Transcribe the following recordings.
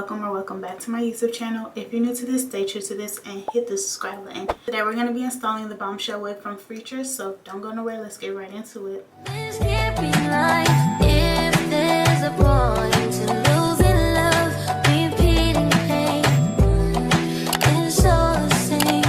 welcome or welcome back to my YouTube channel. If you're new to this, stay true to this and hit the subscribe button. Today we're going to be installing the Bombshell Wig from Freetress, so don't go nowhere. Let's get right into it. This can't be life if there's a point to losing love, repeating pain. It's all the same.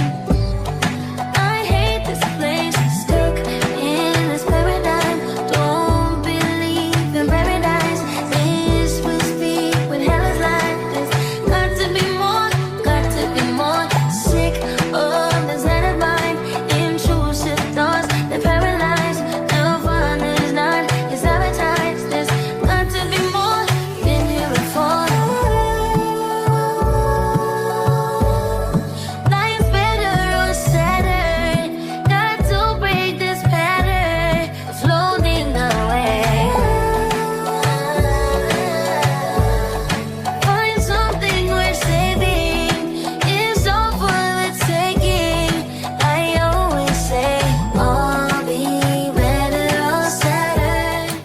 I hate this place, stuck in this paradigm. Don't believe in paradise. This will speak when hell is like this. Got to be more, sick of this head of mine. Intrusive thoughts that paralyze. No fun is not, it's sabotage. There's got to be more, been here before. Life's better or sadder. Got to break this pattern, floating away. Find something worth saving. It's all for the taking. I always say, I'll be better or sadder.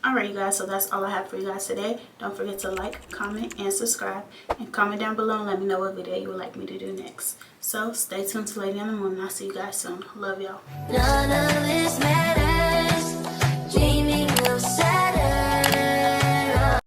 Alright, you guys, so that's all I have for you guys today. Don't forget to like, comment, and subscribe. And comment down below and let me know what video you would like me to do next. So stay tuned to Lady in the Moon, and I'll see you guys soon. Love y'all. None of this matters.